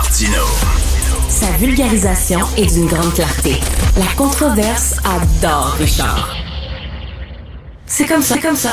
Martineau. Sa vulgarisation est d'une grande clarté. La controverse adore Richard. C'est comme ça.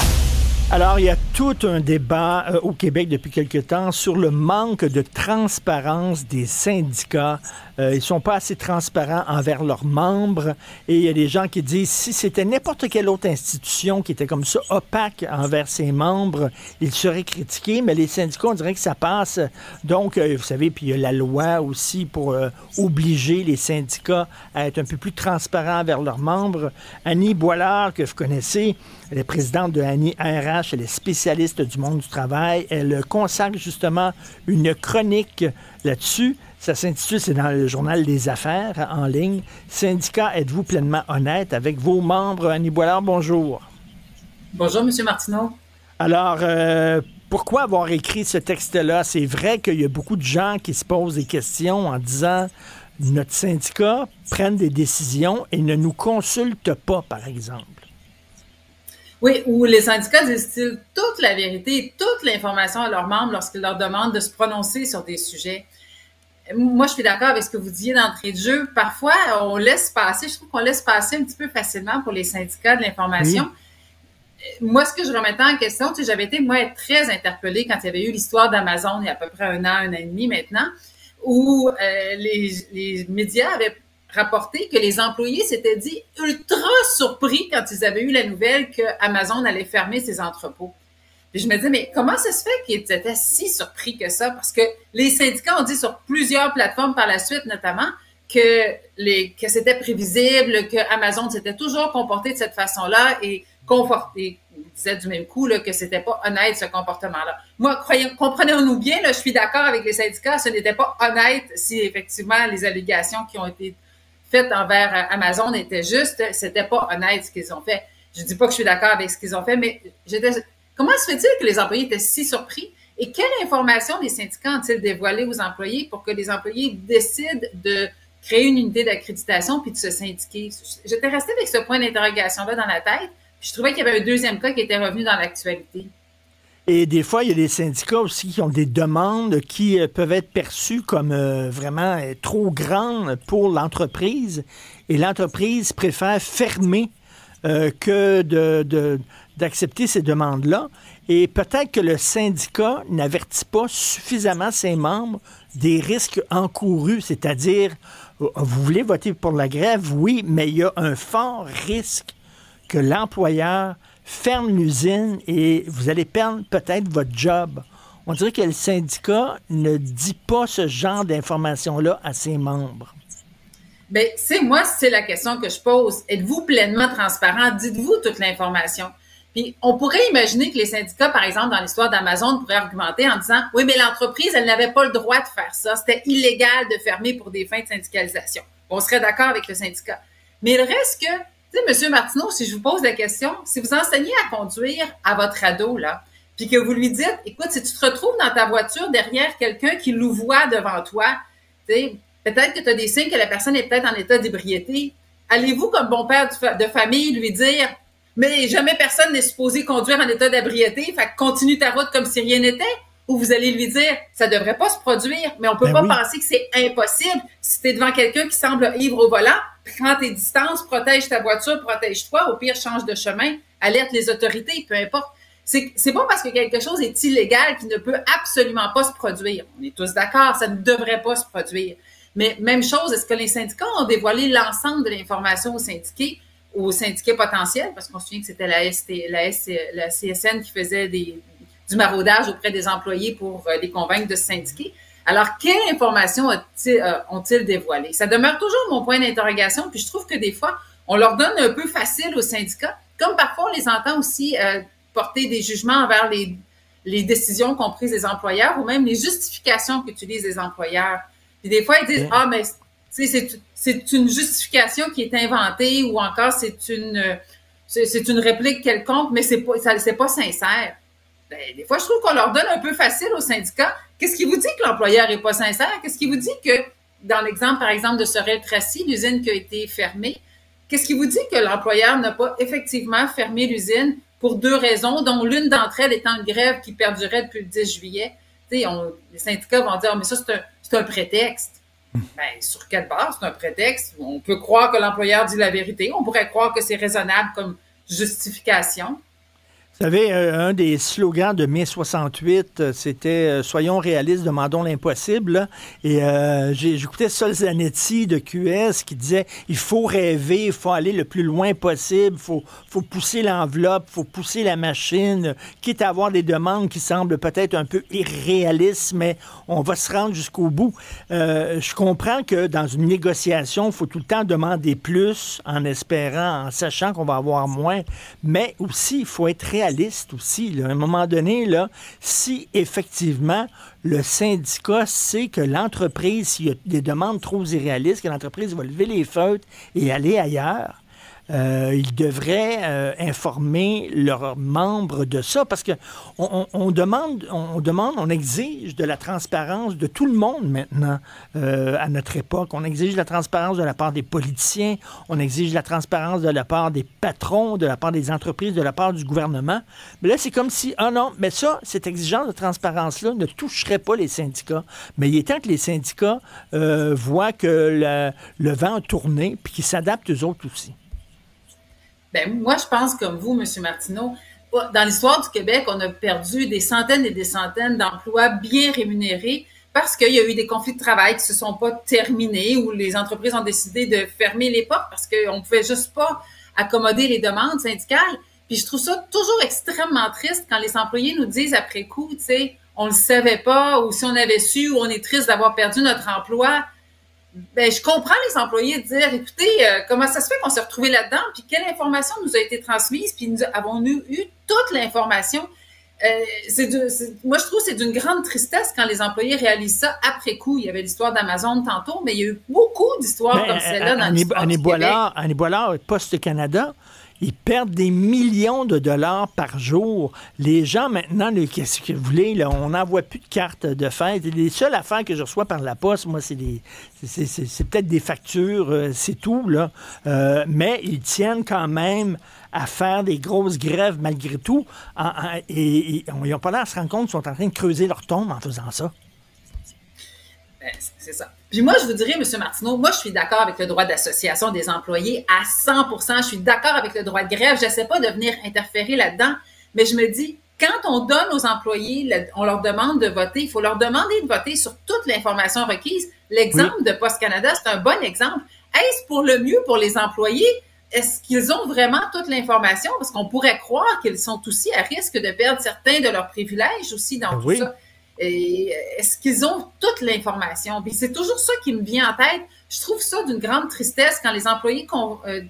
Alors, il y a tout un débat au Québec depuis quelque temps sur le manque de transparence des syndicats. Ils sont pas assez transparents envers leurs membres. Et il y a des gens qui disent, si c'était n'importe quelle autre institution qui était comme ça, opaque envers ses membres, ils seraient critiqués. Mais les syndicats, on dirait que ça passe. Donc, vous savez, puis il y a la loi aussi pour obliger les syndicats à être un peu plus transparents envers leurs membres. Annie Boilard, que vous connaissez, elle est présidente de Annie RH, elle est spécialiste du monde du travail. Elle consacre justement une chronique là-dessus. Ça s'intitule, c'est dans le journal Les Affaires en ligne. Syndicat, êtes-vous pleinement honnête avec vos membres? Annie Boilard, bonjour. Bonjour, M. Martineau. Alors, pourquoi avoir écrit ce texte-là? C'est vrai qu'il y a beaucoup de gens qui se posent des questions en disant notre syndicat prenne des décisions et ne nous consulte pas, par exemple. Oui, ou les syndicats disent-ils toute la vérité, toute l'information à leurs membres lorsqu'ils leur demandent de se prononcer sur des sujets. Moi, je suis d'accord avec ce que vous disiez d'entrée de jeu. Parfois, on laisse passer, je trouve qu'on laisse passer un petit peu facilement pour les syndicats de l'information. Oui. Moi, ce que je remettais en question, tu sais, j'avais été, moi, très interpellée quand il y avait eu l'histoire d'Amazon il y a à peu près un an et demi maintenant, où les médias avaient rapporté que les employés s'étaient dit ultra surpris quand ils avaient eu la nouvelle que Amazon allait fermer ses entrepôts. Puis je me disais, mais comment ça se fait qu'ils étaient si surpris que ça? Parce que les syndicats ont dit sur plusieurs plateformes par la suite, notamment, que c'était prévisible, que Amazon s'était toujours comporté de cette façon-là et conforté. Ils disaient du même coup là, que c'était pas honnête, ce comportement-là. Moi, comprenons-nous bien, là, je suis d'accord avec les syndicats, ce n'était pas honnête si effectivement les allégations qui ont été faites envers Amazon étaient justes, c'était pas honnête ce qu'ils ont fait. Je dis pas que je suis d'accord avec ce qu'ils ont fait, mais comment se fait-il que les employés étaient si surpris? Et quelle information les syndicats ont-ils dévoilé aux employés pour que les employés décident de créer une unité d'accréditation puis de se syndiquer? J'étais restée avec ce point d'interrogation-là dans la tête, puis je trouvais qu'il y avait un deuxième cas qui était revenu dans l'actualité. Et des fois, il y a des syndicats aussi qui ont des demandes qui peuvent être perçues comme vraiment trop grandes pour l'entreprise. Et l'entreprise préfère fermer que d'accepter ces demandes-là. Et peut-être que le syndicat n'avertit pas suffisamment ses membres des risques encourus, c'est-à-dire, vous voulez voter pour la grève, oui, mais il y a un fort risque que l'employeur ferme l'usine et vous allez perdre peut-être votre job. On dirait que le syndicat ne dit pas ce genre d'informations-là à ses membres. Bien, c'est la question que je pose. Êtes-vous pleinement transparent? Dites-vous toute l'information. Puis, on pourrait imaginer que les syndicats, par exemple, dans l'histoire d'Amazon, pourraient argumenter en disant, oui, mais l'entreprise, elle n'avait pas le droit de faire ça. C'était illégal de fermer pour des fins de syndicalisation. On serait d'accord avec le syndicat. Mais il reste que, tu sais, M. Martineau, si je vous pose la question, si vous enseignez à conduire à votre ado, là, puis que vous lui dites, écoute, si tu te retrouves dans ta voiture derrière quelqu'un qui louvoie devant toi, tu sais, peut-être que tu as des signes que la personne est peut-être en état d'ébriété. Allez-vous, comme bon père de famille, lui dire, mais jamais personne n'est supposé conduire en état d'ébriété, fait que continue ta route comme si rien n'était? Ou vous allez lui dire, ça devrait pas se produire, mais on peut pas penser que c'est impossible. Si tu es devant quelqu'un qui semble ivre au volant, prends tes distances, protège ta voiture, protège-toi, au pire, change de chemin, alerte les autorités, peu importe. C'est pas parce que quelque chose est illégal qu'il ne peut absolument pas se produire. On est tous d'accord, ça ne devrait pas se produire. Mais même chose, est-ce que les syndicats ont dévoilé l'ensemble de l'information aux syndiqués potentiels? Parce qu'on se souvient que c'était la CSN qui faisait du maraudage auprès des employés pour les convaincre de se syndiquer. Alors, quelle information ont-ils dévoilé? Ça demeure toujours mon point d'interrogation, puis je trouve que des fois, on leur donne un peu facile aux syndicats, comme parfois on les entend aussi porter des jugements envers les décisions qu'ont prises les employeurs ou même les justifications qu'utilisent les employeurs. Puis des fois, ils disent, ah, mais c'est une justification qui est inventée ou encore c'est une réplique quelconque, mais c'est pas sincère. Ben, des fois, je trouve qu'on leur donne un peu facile aux syndicats. Qu'est-ce qui vous dit que l'employeur est pas sincère? Qu'est-ce qui vous dit que, dans l'exemple, par exemple, de Sorel-Tracy, l'usine qui a été fermée, qu'est-ce qui vous dit que l'employeur n'a pas effectivement fermé l'usine pour deux raisons, dont l'une d'entre elles étant une grève qui perdurait depuis le 10 juillet? Les syndicats vont dire, mais ça, c'est un prétexte. Ben, sur quelle base c'est un prétexte? On peut croire que l'employeur dit la vérité. On pourrait croire que c'est raisonnable comme justification. Vous savez, un des slogans de mai 68, c'était Soyons réalistes, demandons l'impossible. Là. Et j'écoutais Sol-Zanetti de QS qui disait il faut rêver, il faut aller le plus loin possible, faut pousser l'enveloppe, faut pousser la machine, quitte à avoir des demandes qui semblent peut-être un peu irréalistes, mais on va se rendre jusqu'au bout. Je comprends que dans une négociation, il faut tout le temps demander plus en espérant, en sachant qu'on va avoir moins, mais aussi, il faut être réaliste aussi. Là. À un moment donné, là, si effectivement le syndicat sait que l'entreprise, s'il y a des demandes trop irréalistes, que l'entreprise va lever les feutres et aller ailleurs, ils devraient informer leurs membres de ça parce que on demande, on exige de la transparence de tout le monde maintenant à notre époque. On exige la transparence de la part des politiciens, on exige la transparence de la part des patrons, de la part des entreprises, de la part du gouvernement. Mais là, c'est comme si, ah non, mais ça, cette exigence de transparence-là ne toucherait pas les syndicats. Mais il est temps que les syndicats voient que le vent a tourné puis qu'ils s'adaptent eux autres aussi. Ben, moi, je pense comme vous, M. Martineau, dans l'histoire du Québec, on a perdu des centaines et des centaines d'emplois bien rémunérés parce qu'il y a eu des conflits de travail qui se sont pas terminés ou les entreprises ont décidé de fermer les portes parce qu'on pouvait juste pas accommoder les demandes syndicales. Puis je trouve ça toujours extrêmement triste quand les employés nous disent après coup, tu sais, on le savait pas ou si on avait su ou on est triste d'avoir perdu notre emploi. Ben, je comprends les employés de dire, écoutez, comment ça se fait qu'on s'est retrouvés là-dedans, puis quelle information nous a été transmise, puis nous avons-nous eu toute l'information. Moi, je trouve que c'est d'une grande tristesse quand les employés réalisent ça après coup. Il y avait l'histoire d'Amazon tantôt, mais il y a eu beaucoup d'histoires comme celle-là dans l'histoire du Québec. Annie Boilard, Poste Canada, ils perdent des millions de dollars par jour. Les gens, maintenant, qu'est-ce que vous voulez? Là, on n'envoie plus de cartes de fête. Les seules affaires que je reçois par la poste, moi, c'est peut-être des factures, c'est tout. Là. Mais ils tiennent quand même à faire des grosses grèves malgré tout. Et ils n'ont pas l'air de se rendre compte qu'ils sont en train de creuser leur tombe en faisant ça. C'est ça. Puis moi, je vous dirais, M. Martineau, moi, je suis d'accord avec le droit d'association des employés à 100%. Je suis d'accord avec le droit de grève. Je n'essaie pas de venir interférer là-dedans. Mais je me dis, quand on donne aux employés, on leur demande de voter, il faut leur demander de voter sur toute l'information requise. L'exemple de Poste Canada, c'est un bon exemple. Est-ce pour le mieux pour les employés? Est-ce qu'ils ont vraiment toute l'information? Parce qu'on pourrait croire qu'ils sont aussi à risque de perdre certains de leurs privilèges aussi dans tout ça. Et est-ce qu'ils ont toute l'information? Puis c'est toujours ça qui me vient en tête. Je trouve ça d'une grande tristesse quand les employés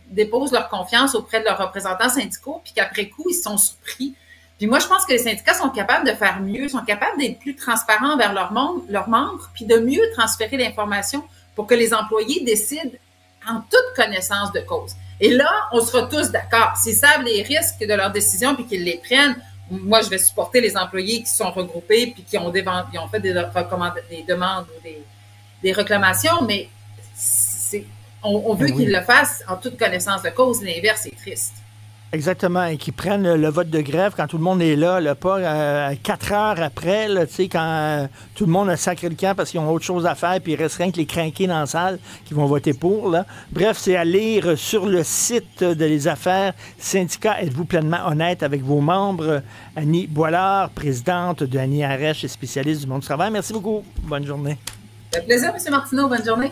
déposent leur confiance auprès de leurs représentants syndicaux, puis qu'après coup, ils sont surpris. Puis moi, je pense que les syndicats sont capables de faire mieux, sont capables d'être plus transparents envers leurs membres, puis de mieux transférer l'information pour que les employés décident en toute connaissance de cause. Et là, on sera tous d'accord. S'ils savent les risques de leurs décisions puis qu'ils les prennent, moi, je vais supporter les employés qui sont regroupés puis qui ont fait des demandes ou des réclamations, mais on veut qu'ils le fassent en toute connaissance de cause. L'inverse est triste. Exactement, et qu'ils prennent le vote de grève quand tout le monde est là pas 4 heures après, là, quand tout le monde a sacré le camp parce qu'ils ont autre chose à faire, puis il reste rien que les crinqués dans la salle qui vont voter pour. Là. Bref, c'est à lire sur le site de Les Affaires Syndicats. Êtes-vous pleinement honnête avec vos membres? Annie Boilard, présidente de Annie Arèche et spécialiste du monde du travail. Merci beaucoup. Bonne journée. Ça fait plaisir, M. Martineau. Bonne journée.